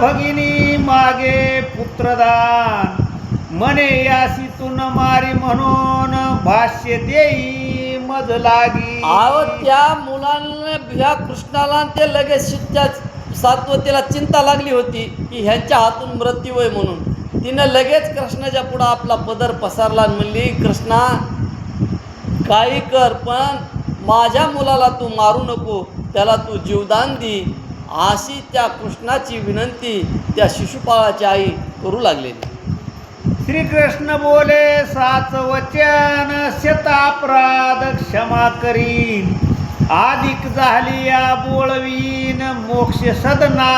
भगिनी मागे पुत्रदान, म्हणे यासी तू न मारी म्हणून भाष्य देई मज लागी. त्या मुलांना ह्या कृष्णाला ते लगेच त्या सात्वतीला चिंता लागली होती की ह्यांच्या हातून मृत्यू होय म्हणून. तिनं लगेच कृष्णाच्या पुढं आपला पदर पसारला आणि म्हणली, कृष्णा काही कर पण माझ्या मुलाला तू मारू नको, त्याला तू जीवदान दे. अशी त्या कृष्णाची विनंती त्या शिशुपाळाची आई करू लागलेली. श्रीकृष्ण बोले साच वचन, शतापराध क्षमा करीन. अधिक झाली या बोळवीन, मोक्ष सदना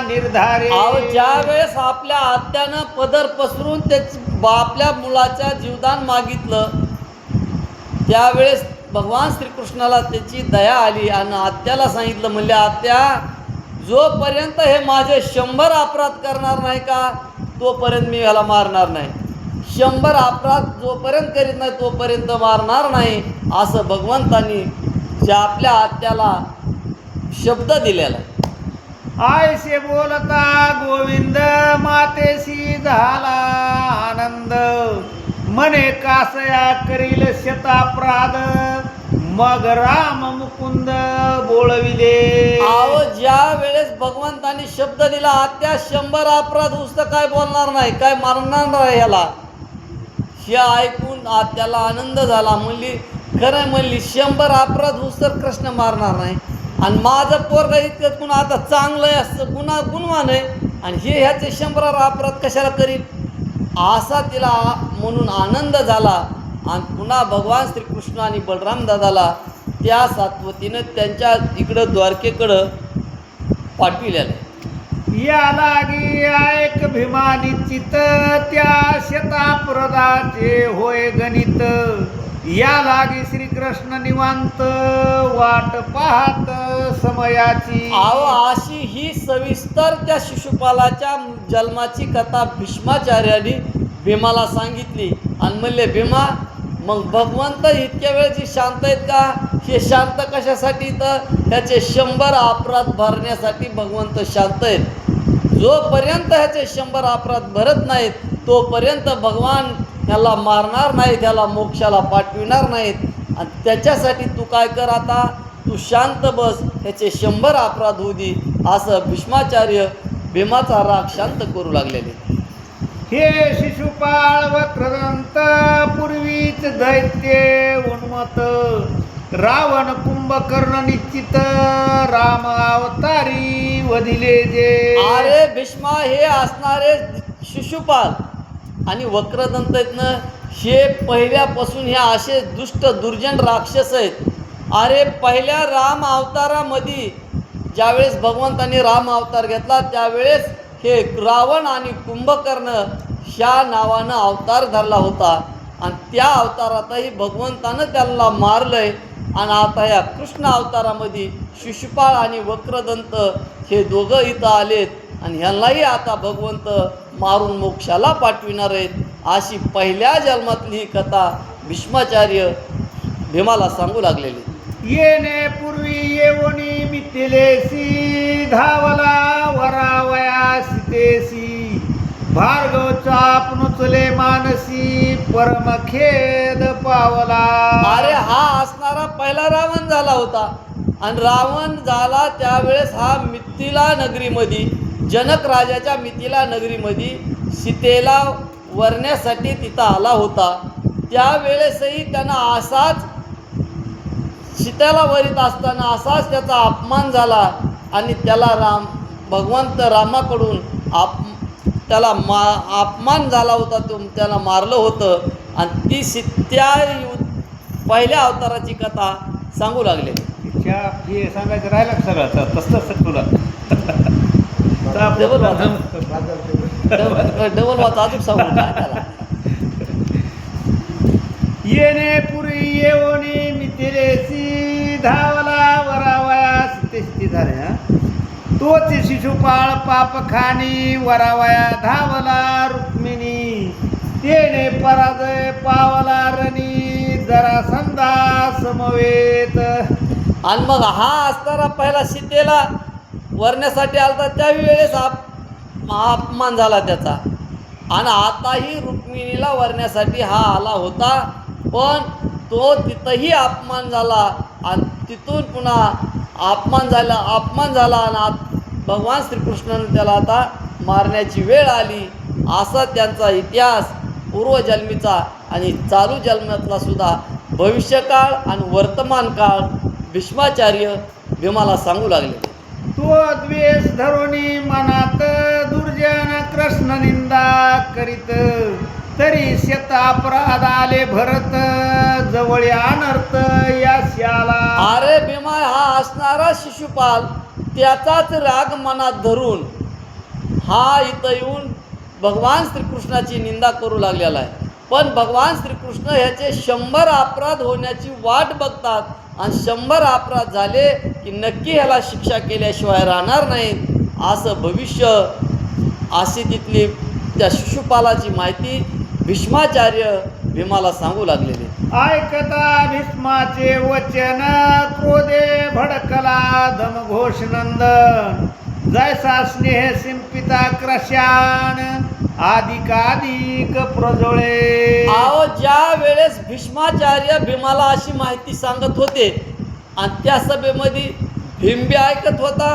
निर्धारे. ज्या वेळेस आपल्या आत्यानं पदर पसरून आपल्या मुलाच्या जीवदान मागितलं, त्यावेळेस भगवान श्रीकृष्णाला त्याची दया आली आणि आत्याला सांगितलं, म्हणले आत्या जोपर्यंत हे माझे 100 अपराध करणार नाही का तोपर्यंत मी ह्याला मारणार नाही. 100 अपराध जोपर्यंत करीत नाही तोपर्यंत मारणार नाही, असं भगवंतांनी ज्या आपल्या आत्याला शब्द दिलेला. आयसे बोलता गोविंद मातेशी झाला आनंद, म्हणे कासया करील शतापराध, मग राम मुकुंद बोलविले. ज्या वेळेस भगवंतांनी शब्द दिला आत्या 100 अपराध नुसतं काय बोलणार नाही, काय मारणार नाही ह्याला, हे ऐकून आत्याला आनंद झाला. म्हणली खरं म्हणली 100 अपराध नुसतं कृष्ण मारणार नाही आणि माझं पोरगा इतकं पुन्हा आता चांगलं आहे असं गुणवान आहे आणि हे ह्याचे 100 अपराध कशाला करील, असा तिला म्हणून आनंद झाला. आणि पुन्हा भगवान श्रीकृष्ण आणि बलराम दादाला त्या सात्वतीनं त्यांच्या इकडं द्वारकेकडं पाठविलेलं. या लागी ऐक भीमानी चित, त्या शतापराधाचे होय गणित. या लागी श्रीकृष्ण निवांत वाट पाहत समयाची. अशी ही सविस्तर त्या शिशुपालाच्या जन्माची कथा भीष्माचार्याने भीमाला सांगितली आणि म्हणले भीमा मग भगवंत इतक्या वेळची शांत आहेत का, हे शांत कशासाठी, तर ह्याचे 100 अपराध भरण्यासाठी भगवंत शांत आहेत. जोपर्यंत ह्याचे 100 अपराध भरत नाहीत तोपर्यंत भगवान ह्याला मारणार नाहीत, ह्याला मोक्षाला पाठविणार नाहीत. आणि त्याच्यासाठी तू काय कर, आता तू शांत बस, ह्याचे 100 अपराध होऊ दे, असं भीष्माचार्य भीमाचा राग शांत करू लागलेले. हे शिशुपाळ वक्रदंत, पूर्वीच दैत्य उन्मत, रावण कुंभकर्ण निश्चित, राम अवतारी वधिले जे. अरे भीष्मा हे असणारे शिशुपाल आणि वक्रदंत आहेत ना, हे पहिल्यापासून हे असे दुष्ट दुर्जन राक्षस आहेत. अरे पहिल्या राम अवतारामध्ये ज्यावेळेस भगवंतांनी राम अवतार घेतला त्यावेळेस हे रावण आणि कुंभकर्ण ह्या नावानं अवतार धरला होता आणि त्या अवतारातही भगवंतानं त्यांना मारलंय. आणि आता या कृष्ण अवतारामध्ये शिशुपाळ आणि वक्रदंत हे दोघं इथं आलेत आणि ह्यांनाही आता भगवंत मारून मोक्षाला पाठविणार आहेत. अशी पहिल्या जन्मातली ही कथा भीष्माचार्य भीमाला सांगू लागलेली. येणे पूर्वी येवणी मिथिलेसी, धावला वरावया सीतेसी, भार्गव चाप नुचले मानसी, परमखेद पावला. अरे हा असणारा पहिला रावण झाला होता आणि रावण झाला त्यावेळेस हा मिथिला नगरीमध्ये, जनक राजाच्या मिथिला नगरीमध्ये सीतेला वरण्यासाठी तिथं आला होता. त्यावेळेसही त्यांना असाच सीतेला वरीत असताना असाच त्याचा अपमान झाला आणि त्याला भगवंत रामाकडून त्याला अपमान झाला होता, त्याला मारलं होतं. आणि ती त्या पहिल्या अवताराची कथा सांगू लागले. हे सांगायचं राहिलं सगळं तसं तुला डबल वाचा अजून सांगू काय त्याला. येणे पुरी येवणी मिथिलेसी, धावला वरावया सीतेशी झाले. तोच शिशुपाळ पापखानी, वरावया धावला रुक्मिणी, तेने पराजय पावला रणी, जरासंधा समवेत. आणि मग हा असताना पहिला सीतेला वरण्यासाठी आलता त्यावेळेस अपमान झाला त्याचा. आणि आताही रुक्मिणीला वरण्यासाठी हा आला होता, पण तो तिथंही अपमान झाला आणि तिथून पुन्हा अपमान झाला आणि भगवान श्रीकृष्णाने त्याला आता मारण्याची वेळ आली. असा त्यांचा इतिहास पूर्वजन्मीचा आणि चालू जन्मातला सुद्धा भविष्यकाळ आणि वर्तमान काळ भीष्माचार्य भीमाला सांगू लागले. तो द्वेष धरुणी मनात दुर्जन कृष्ण निंदा करीत, तरी शेत अपराध आले भरत, जवळ अनर्थ यास्याला. अरे भीमा हा असणारा शिशुपाल त्याचाच राग मनात धरून हा इथं येऊन भगवान श्रीकृष्णाची निंदा करू लागलेला आहे. पण भगवान श्रीकृष्ण ह्याचे 100 अपराध होण्याची वाट बघतात आणि 100 अपराध झाले की नक्की ह्याला शिक्षा केल्याशिवाय राहणार नाहीत असं भविष्य अशी तिथली त्या शिशुपालाची माहिती भीष्माचार्य भीमाला सांगू लागलेले. ऐकता भीष्माचे वचन क्रोधे भडकला धमघोष नंदन, जैसा स्नेह सिंपिता क्रशान अधिकाधिक प्रज्वळे. अहो ज्या वेळेस भीष्माचार्य भीमाला अशी माहिती सांगत होते आणि त्या सभेमध्ये भीम बी ऐकत होता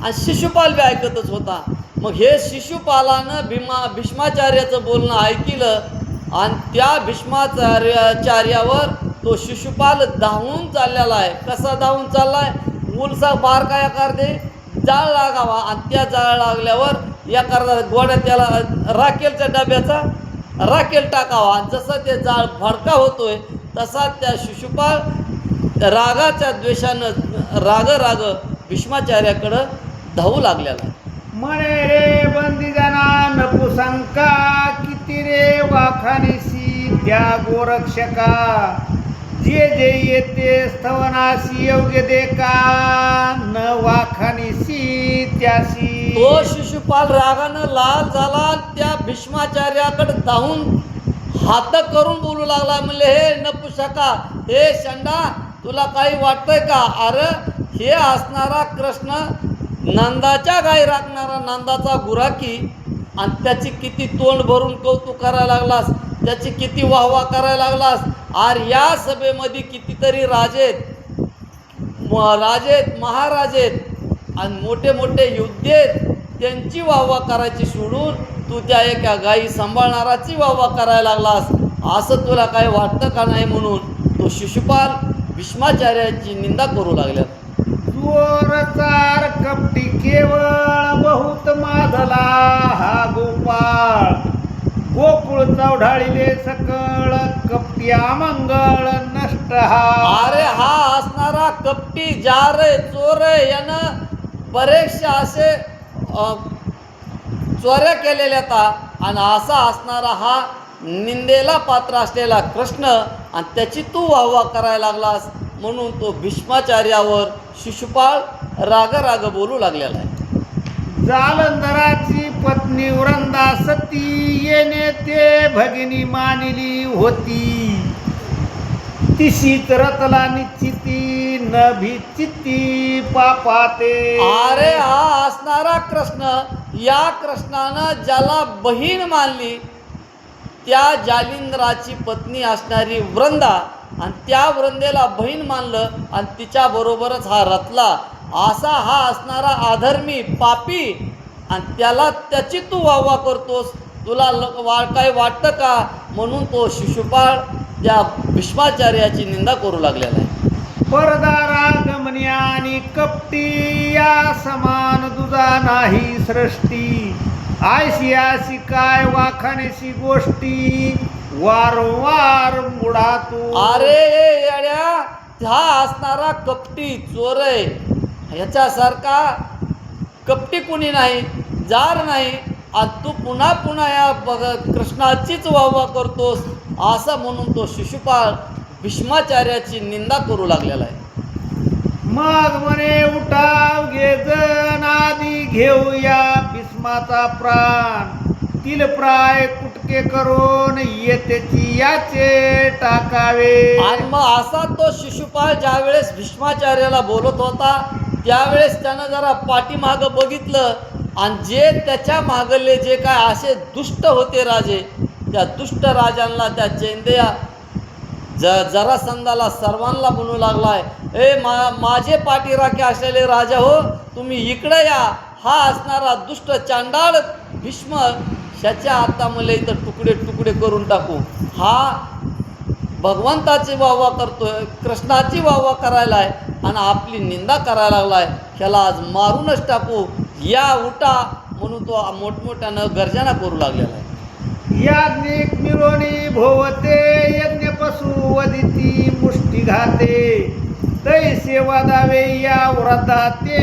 आणि शिशुपाल बी ऐकतच होता. मग हे शिशुपालानं भीष्माचार्याचं बोलणं ऐकलं आणि त्या भीष्माचार्यावर तो शिशुपाल धावून चाललेला आहे. कसा धावून चाललाय? मुलसा बार काय करते जाळ लागावा आणि त्या जाळ लागल्यावर एखादा गोड्या त्याला राखेलच्या डब्याचा राखेल टाकावा आणि जसं ते जाळ भडका होतोय तसा त्या शिशुपाल रागाच्या द्वेषानं राग भीष्माचार्याकडं धावू लागलेला. म्हणे रे बंदीजना नपुसंका, किती रे वाखानीसी त्या गोरक्षका, जे जे येते स्तवनासी योग्य देखा, न वाखानीसी त्यासी. तो शिशुपाल रागानं लाल झाला, त्या भीष्माचार्याकडे धावून हात करून बोलू लागला. म्हणले हे नपुसका, हे शंडा, तुला काही वाटतंय का? अरे हे असणारा कृष्ण नंदाच्या गाई राखणारा नंदाचा गुराकी आणि त्याची किती तोंड भरून कौतुक करायला लागलास, त्याची किती वाहवा करायला लागलास. अरे या सभेमध्ये कितीतरी राजेत महाराजेत आणि मोठे मोठे योद्धेत, त्यांची वाहवा करायची सोडून तू त्या एका गायी सांभाळणाराची वाहवा करायला लागलास. असं तुला काय वाटतं का नाही? म्हणून तो शिशुपाल भीष्माचार्याची निंदा करू लागला. चोरचार कपटी केवळ बहुत माधला हा गोपाळ, गोकुळ चौढाळीले सकळ कपटी अमंगळ नष्ट हा. अरे हा असणारा कपटी जार चोर यानं बरेचसे असे चोऱ्या केलेल्या आहेत आणि असा असणारा हा निंदेला पात्र असलेला कृष्ण आणि त्याची तू वाहवा करायला लागलास. म्हणून तो भीष्माचार्यावर शिशुपाल राग बोलू लागलेला आहे. जालंधराची पत्नी वृंदा सती, येणे ते भगिनी मानिली होती, तिशीच रतला निश्चिती न भीचिती पापाते. अरे हा असणारा कृष्ण, या कृष्णानं ज्याला बहीण मानली त्या जालिंद्राची पत्नी असणारी वृंदा आणि त्या वृंदेला बहीण मानलं आणि तिच्याबरोबरच हा रतला, असा हा असणारा अधर्मी पापी आणि त्याला त्याची तू वाहवा करतोस, तुला काय वाटतं का? म्हणून तो शिशुपाळ त्या भीष्माचार्याची निंदा करू लागलेला आहे. परदारा गमनी आणि कपटी, या समान तुझा नाही सृष्टी, आयशी आशी काय वाखाणीशी गोष्टी, वारंवार मुडा तू. अरे येड्या, हा असणारा कपटी चोर आहे, ह्याच्यासारखा कपटी कुणी नाही, जार नाही, आणि तू पुन्हा पुन्हा या कृष्णाचीच वाहवा करतोस असं म्हणून तो शिशुपाल भीष्माचार्याची निंदा करू लागलेला आहे. मग म्हणे उठाव घे जण, आधी घेऊया भीष्माचा प्राण, तिल प्राय कुटके करून येतेची याचे टाकावे. आणि मग असा तो शिशुपाल ज्यावेळेस भीष्माचार्याला बोलत होता त्यावेळेस त्यानं जरा पाठीमागं बघितलं आणि जे त्याच्या मागले जे काय असे दुष्ट होते राजे, त्या दुष्ट राजांना त्या चैंदया जरासंधाला सर्वांना म्हणू लागलाय, माझे पाठीराखे असलेले राजा हो, तुम्ही इकडे या. हा असणारा दुष्ट चांडाळ भीष्म, ह्याच्या हातामध्ये इथं तुकडे तुकडे करून टाकू. हा भगवंताची वाहवा करतोय, कृष्णाची वाहवा करायला आहे आणि आपली निंदा करायला लागलाय. ह्याला आज मारूनच टाकू, या उठा म्हणून तो मोठमोठ्यानं गर्जना करू लागलेला आहे. याज्ञिक मिळोनी भोवते, यज्ञ पशु वदिती मुष्टी घाते, तैसे वादावे या व्रताते,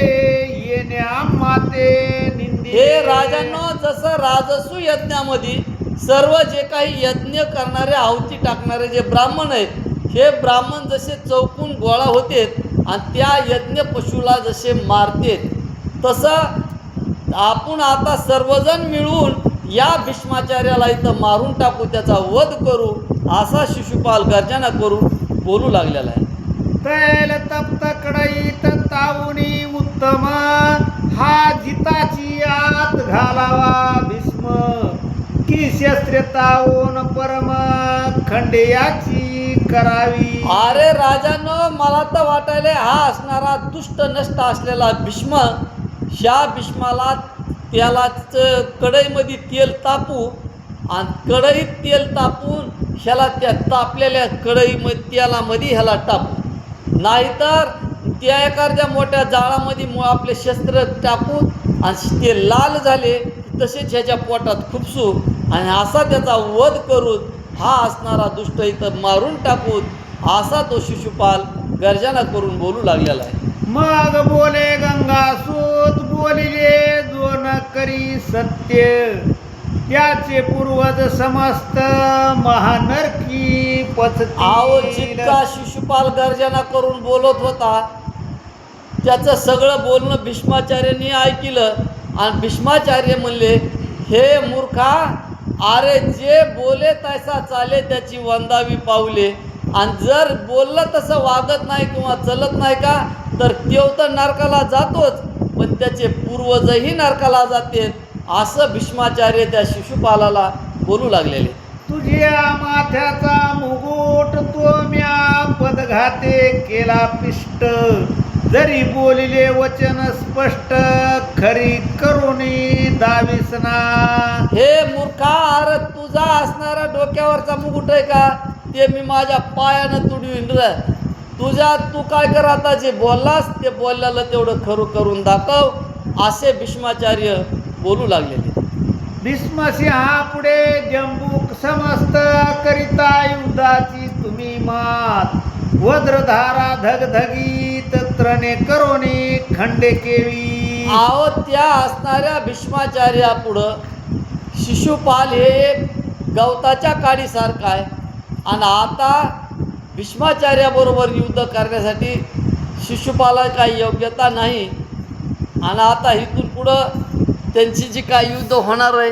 येण्या माते निंदी. हे राजांनो, जसं राजसू यज्ञामध्ये सर्व जे काही यज्ञ करणारे, आहुती टाकणारे जे ब्राह्मण आहेत, हे ब्राह्मण जसे चौकून गोळा होते आणि त्या यज्ञ पशुला जसे मारते, तसं आपण आता सर्वजण मिळून या भीष्माचार्याला इथं मारून टाकू, त्याचा वध करू, असा शिशुपाल गर्जना करून बोलू लागलेला आहे. तैल तप्त कडईत तावुनी उत्तम, हा जिताची आत घालावा भीष्म, की शस्त्र तावून परम खंडेयाची करावी. अरे राजांनो, मला तर वाटायले हा असणारा दुष्ट नष्ट असलेला भीष्म, ह्या भीष्माला त्यालाच कढईमध्ये तेल तापू आणि कढईत तेल तापून ह्याला त्या तापलेल्या कढईमध्ये तेलामध्ये ह्याला टाकू, नाहीतर त्या एखाद्या मोठ्या जाळामध्ये आपले शस्त्र टाकू आणि ते लाल झाले तसेच ह्याच्या पोटात खुपसू आणि असा त्याचा वध करून हा असणारा दुष्ट इथं मारून टाकू, असा तो शिशुपाल गर्जना करून बोलू लागलेला आहे. मग बोले गंगासूत, बोलिले जो न करी सत्य, त्याचे पूर्वज समस्त महानरकी आओ, पचतील. जितका शिशुपाल गर्जना करून बोलत होता, त्याचं सगळं बोलणं भीष्माचार्यांनी ऐकलं आणि भीष्माचार्य म्हणले, हे मूर्खा, अरे जे बोले तैसा चाले त्याची वंदावी पावले, आणि जर बोललं तसं वागत नाही किंवा चलत नाही का, तर तेव तर नरकाला जातोच, पण त्याचे पूर्वजही नरकाला जाते, असं भीष्माचार्य त्या शिशुपालाला बोलू लागलेले. तुझ्या माथ्याचा मुकुट तो म्या पदघाते केला पिष्ट, जरी बोलिले वचन स्पष्ट, खरी करुणी दाविसना. हे मूर्खा, अरे तुझा असणारा डोक्यावरचा मुकुट आहे का, ते मी माझ्या पायानं तुडवीन रे. तू काय कर, आता जे बोललास ते बोलल्याला तेवढं खरं करून दाखव, असे भीष्माचार्य बोलू लागलेले. भीष्मसिंहा पुढे जंबूक समस्त करिता युद्धाची तुम्ही मात, वज्रधारा धगधगीत त्रणे करोनी खंडे केवी. आहो, त्या असणाऱ्या भीष्माचार्यापुढं शिशुपाल हे एक गवताच्या काडीसारखा आहे आणि आता भीष्माचार्याबरोबर युद्ध करण्यासाठी शिशुपाला काही योग्यता नाही आणि आता इथून पुढं त्यांची जी काय युद्ध होणार आहे